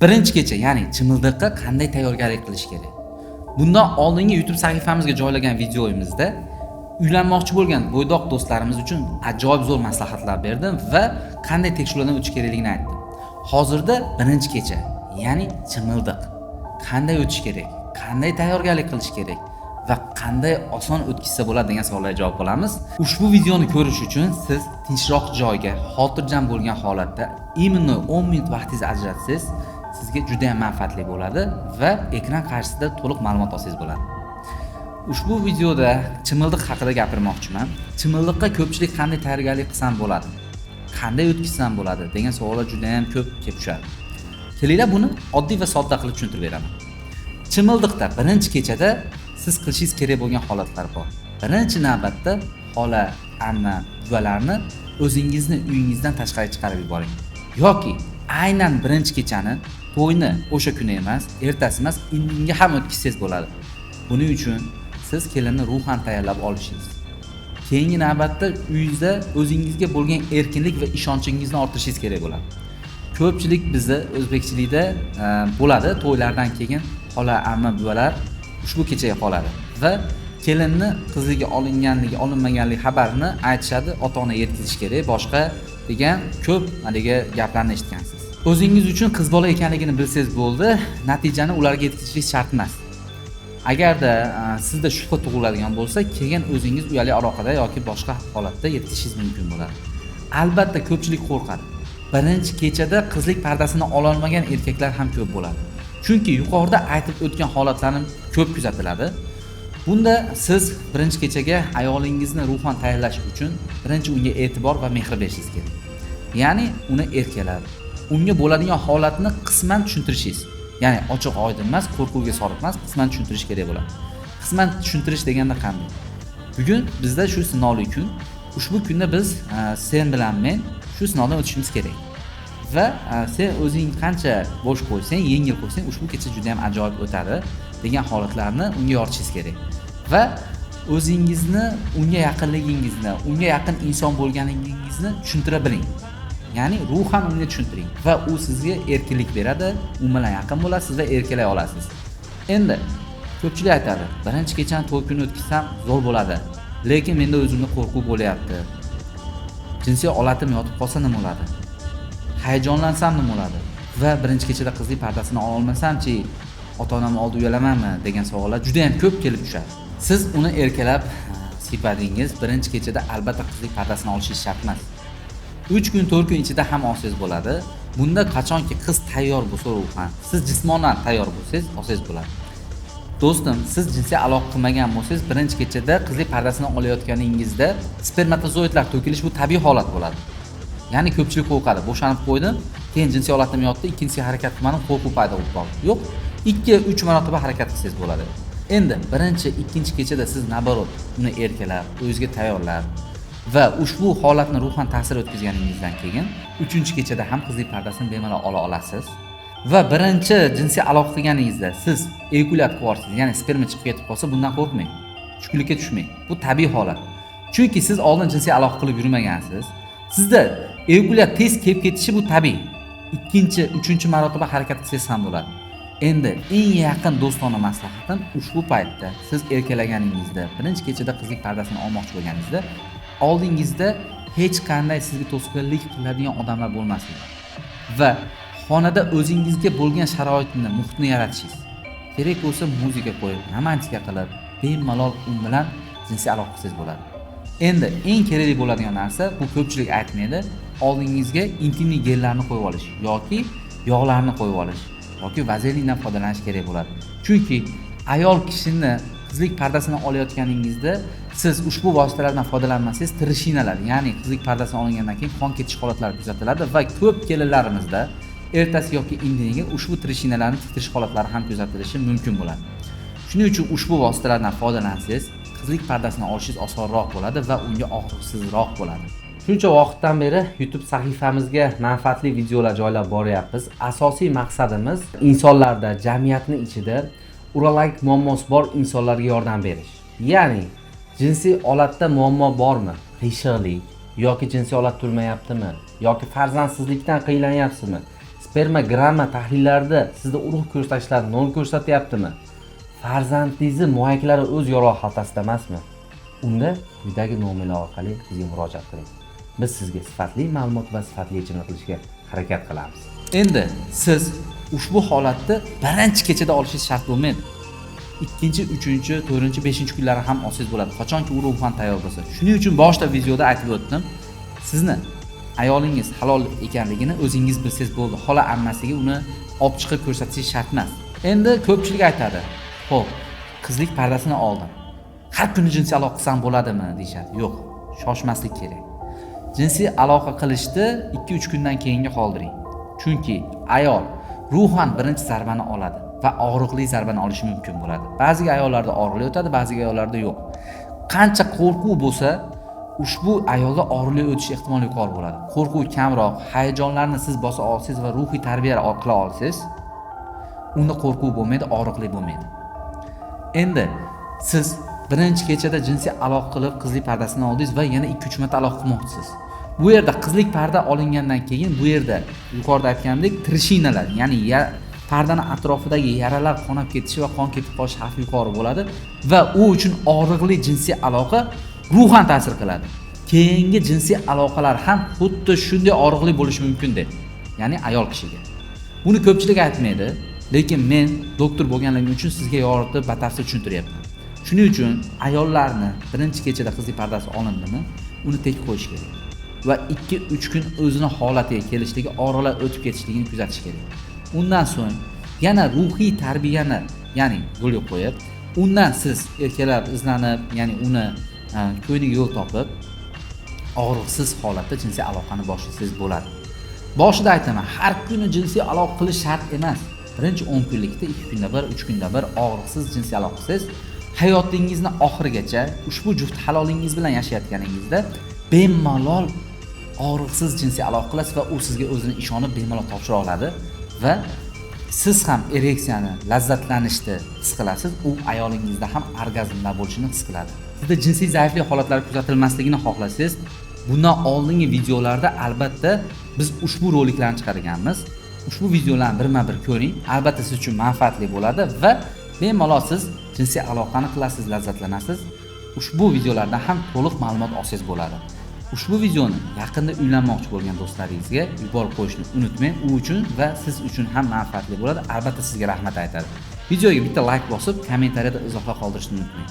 Birinchi kecha, ya'ni chimildiqqa qanday tayyorgarlik qilish kerak? Bundan oldingi YouTube sahifamizga joylagan videoyimizda uylanmoqchi bo'lgan bo'ydoq do'stlarimiz uchun ajoyib zo'r maslahatlar berdim va qanday tekshiruvdan o'tish kerakligini aytdim. Hozirda birinchi kecha, ya'ni chimildiq qanday o'tish kerak, qanday tayyorgarlik qilish kerak va qanday oson o'tkazsa bo'ladi degan savollarga javob olamiz. Ushbu videoni ko'rish uchun siz tinchroq joyga, xotirjam bo'lgan holatda imенно 10 minut vaqtingizni ajratsangiz, sizga juda ham manfaatli bo'ladi va ekran qarshisida to'liq ma'lumot olsangiz bo'ladi. Ushbu videoda chimildiq haqida gapirmoqchiman. Chimildiqqa ko'pchilik qanday tayyorgarlik qilsam bo'ladi, qanday o'tkazsam bo'ladi degan savollar juda ham ko'p kelib tushadi. Kelinglar buni oddiy va sodda qilib tushuntirib beraman. Chimildiqda birinchi kechada siz qilishingiz kerak bo'lgan holatlar bor. Birinchi navbatda xola, amma, buvalarni o'zingizni uyingizdan tashqariga chiqarib yuboring. Yoki aynan birinchi kechani to'yni o'sha kuni emas, ertasi emas, indinga ham o'tkazsangiz bo'ladi. Buning uchun siz kelinni ruhan tayyorlab olishingiz. Keyingi navbatda uyingizda o'zingizga bo'lgan erkinlik va ishonchingizni orttirishingiz kerak bo'ladi. Ko'pchilik bizni o'zbekchilikda bo'ladi, to'ylardan keyin xola, amma, buvalar ushbu kechaga qoladi va kelinni qizliga olinganligi, olinmaganligi xabarini aytishadi, ota-ona yetkazish kerak, boshqa degan ko'p haligi gaplarni eshitgansiz. O'zingiz uchun qiz bola ekanligini bilsangiz bo'ldi, natijani ularga yetkazishingiz shart emas. Agarda sizda shubha tug'iladigan bo'lsa, keyin o'zingiz uyali aloqada yoki boshqa holatda yetkazishingiz mumkin bo'ladi. Albatta ko'pchilik qo'rqadi. Birinchi kechada qizlik pardasini ola olmagan erkaklar ham ko'p bo'ladi. Chunki yuqorida aytib o'tgan holatlarni ko'p kuzatiladi. Bunda siz birinchi kechaga ayolingizni ruhan tayyorlash uchun birinchi unga e'tibor va mehr berishingiz kerak. Ya'ni uni erkalab, unga bo'ladigan holatni qisman tushuntirishingiz. Ya'ni ochiq oydin emas, qo'rquvga solib emas, qisman tushuntirish kerak bo'ladi. Qisman tushuntirish deganda qanday? Bugun bizda shu sinovli kun. Ushbu kunda biz sen bilan men shu sinovdan o'tishimiz kerak. Va sen o'zing qancha bo'sh qo'ysang, yengil qo'ysang, ushbu kecha juda ham ajoyib o'tadi degan holatlarni unga yoritishingiz kerak. Va o'zingizni, unga yaqinligingizni, unga yaqin inson bo'lganingizni tushuntira biling. Ya'ni ruhan unga tushuntiring va u sizga erkinlik beradi, u bilan yaqin bo'lasiz va erkalay olasiz. Endi ko'pchilik aytadi, birinchi kechani to'y kuni o'tkazsam zo'r bo'ladi, lekin menda o'zimda qo'rquv bo'layapti. Jinsiy olatim yotib qolsa nima bo'ladi? Hayajonlansam nima bo'ladi? Va birinchi kechada qizlik pardasini ola olmasam-chi, ota-onam oldi uyalamanmi degan savollar juda ham ko'p kelib tushadi. Siz uni erkalab sifatingiz birinchi kechada albatta qizlik pardasini olishingiz shart emas. 3 kun 4 kun ichida ham olsangiz bo'ladi. Bunda qachonki qiz tayyor bo'lsa ruhan, siz jismonan tayyor bo'lsangiz, olsangiz bo'ladi. Do'stim, siz jinsiy aloqa qilmagan bo'lsangiz, birinchi kechada qizlik pardasini olayotganingizda spermatozoidlar to'kilish bu tabiiy holat bo'ladi. Ya'ni ko'pchilik qo'rqadi. Bo'shanib qo'ydim, keyin jinsiy olatim yotdi, ikkinchisiga harakat qilmadim, qo'rquv paydo bo'lib qoldi. Yo'q, 2-3 marotaba harakat qilsangiz bo'ladi. Endi birinchi, ikkinchi kechada siz naborot uni erkalab, o'zingizga tayyorlab va ushbu holatni ruhan ta'sir o'tkazganingizdan keyin 3-kechada ham qizlik pardasini bemalol ola olasiz. Va birinchi jinsiy aloqa qilganingizda siz eyakulyat qilyapsiz, ya'ni sperma chiqib ketib qolsa, bundan qo'rqmang. Tushkunlikka tushmang. Bu tabiiy holat. Chunki siz oldin jinsiy aloqa qilib yurmagansiz. Sizda eyakulyat tez kelib ketishi bu tabiiy. Ikkinchi, 3-marotaba harakat qilsangiz ham bo'ladi. Endi eng yaqin do'stona maslahatim ushbu paytda siz erkalaganingizda, birinchi kechada qizlik pardasini olmoqchi bo'lganingizda, oldingizda hech qanday sizga to'sqinlik qiladigan odamlar bo'lmasligi va xonada o'zingizga bo'lgan sharoitni, muhitni yaratishingiz. Kerak bo'lsa muzika qo'yib, romantika qilib, bemalol u bilan jinsiy aloqa qilsangiz bo'ladi. Endi eng kerakli bo'ladigan narsa, bu ko'pchilik aytmaydi, oldingizga intimli gellarni qo'yib olish yoki yog'larni qo'yib olish yoki vazelindan foydalanish kerak bo'ladi. Chunki ayol kishini qizlik pardasini olayotganingizda siz ushbu vositalardan foydalanmasangiz, trishinalar, ya'ni qizlik pardasini olingandan keyin qon ketish holatlari kuzatiladi va ko'p kelinlarimizda ertasi yoki indiniga ushbu trishinalarni titrish holatlari ham kuzatilishi mumkin bo'ladi. Shuning uchun ushbu vositalardan foydalansangiz, qizlik pardasini olishingiz osonroq bo'ladi va unga og'riqsizroq bo'ladi. Shuncha vaqtdan beri YouTube sahifamizga manfaatli videolar joylab boryapmiz. Asosiy maqsadimiz insonlarda, jamiyatning ichida urologik muammosi bor insonlarga yordam berish. Ya'ni jinsiy olatda muammo bormi? Qiyshiqlik yoki jinsiy olat turmayaptimi? Yoki farzandsizlikdan qiynalanyapsizmi? spermogramma tahlillarida sizda urug' ko'rsatkichlar 0 ko'rsatyaptimi? Farzandingizni muayiklari o'z yorug'i xaltasida emasmi? Unda quyidagi nomerlar orqali bizga murojaat qiling. Biz sizga sifatli ma'lumot va sifatli yechimlar qilishga harakat qilamiz. Endi siz ushbu holatni birinchi kechada olishingiz shart bo'lmaydi. Ikkinchi, uchinchi, to'rtinchi, beshinchi kunlari ham olsangiz bo'ladi. Qachonki u ruhan tayyor bo'lsa. Shuning uchun boshida videoda aytib o'tdim. Sizni ayolingiz halol ekanligini o'zingiz bilsangiz bo'ldi. Xola ammasiga uni olib chiqib ko'rsatishingiz shart emas. Endi ko'pchilik aytadi. Xo'p, qizlik pardasini oldim. Har kuni jinsiy aloqa qilsam bo'ladimi deyshadi. Yo'q, shoshmaslik kerak. Jinsiy aloqa qilishni 2-3 kundan keyinga qoldiring. Chunki ayol ruhan birinchi zarbani oladi va og'riqli zarbani olishi mumkin bo'ladi. Ba'zi ayollarda og'riqli o'tadi, ba'zi ayollarda yo'q. Qancha qo'rquv bo'lsa, ushbu ayolda og'riqli o'tish ehtimoli yuqori bo'ladi. Qo'rquv kamroq, hayajonlarni siz bosa olsangiz va ruhiy tarbiya qila olsangiz, unda qo'rquv bo'lmaydi, og'riqli bo'lmaydi. Endi siz birinchi kechada jinsiy aloqa qilib qizlik pardasini oldingiz va yana 2-3 marta aloqa qilmoqchisiz. Bu yerda qizlik parda olingandan keyin bu yerda yuqorida aytgandek trishinalar, ya'ni pardani atrofidagi yaralar qonab ketishi va qon ketib qolish xavfi yuqori bo'ladi va u uchun og'riqli jinsiy aloqa ruhan ta'sir qiladi. Keyingi jinsiy aloqalar ham xuddi shunday og'riqli bo'lishi mumkin deb, ya'ni ayol kishiga. Buni ko'pchilik aytmaydi, lekin men doktor bo'lganligim uchun sizga yoritib batafsil tushuntiryapman. Shuning uchun ayollarni birinchi kechada qizlik pardasi olindimi, uni tek qo'yish kerak va 2-3 kun o'zini holatiga kelishligi, og'riqlar o'tib ketishligini kuzatish kerak. Undan so'ng yana ruhiy tarbiyani, ya'ni yo'lga qo'yib, undan siz erkaklar izlanib, ya'ni uni ko'yniga yo'l topib, og'riqsiz holatda jinsiy aloqani boshlasangiz bo'ladi. Boshida aytaman, har kuni jinsiy aloqa qilish shart emas. Birinchi 10 kunlikda 2 kunda bir, 3 kunda bir og'riqsiz jinsiy aloqa qilsangiz, hayotingizni oxirigacha ushbu juft halolingiz bilan yashayotganingizda bemalol og'riqsiz jinsiy aloqa qilasiz va u sizga o'zini ishonib bemalol topshira oladi va siz ham ereksiyani, lazzatlanishni his qilasiz, u ayolingizda ham orgazmlar bo'lishini his qiladi. Sizda jinsiy zaiflik holatlari kuzatilmasligini xohlasangiz, bundan oldingi videolarda albatta biz ushbu roliklarni chiqarganmiz. Ushbu videolarni birma-bir ko'ring, albatta siz uchun manfaatli bo'ladi va bemalol siz jinsiy aloqani qilasiz, lazzatlanasiz. Ushbu videolardan ham to'liq ma'lumot olsangiz bo'ladi. Ushbu videoni yaqinda uylanmoqchi bo'lgan do'stlaringizga yuborib qo'yishni unutmang. U uchun va siz uchun ham manfaatli bo'ladi. Albatta sizga rahmat aytadi. Videoga bitta like bosib, kommentariyada izohlar qoldirishni unutmang.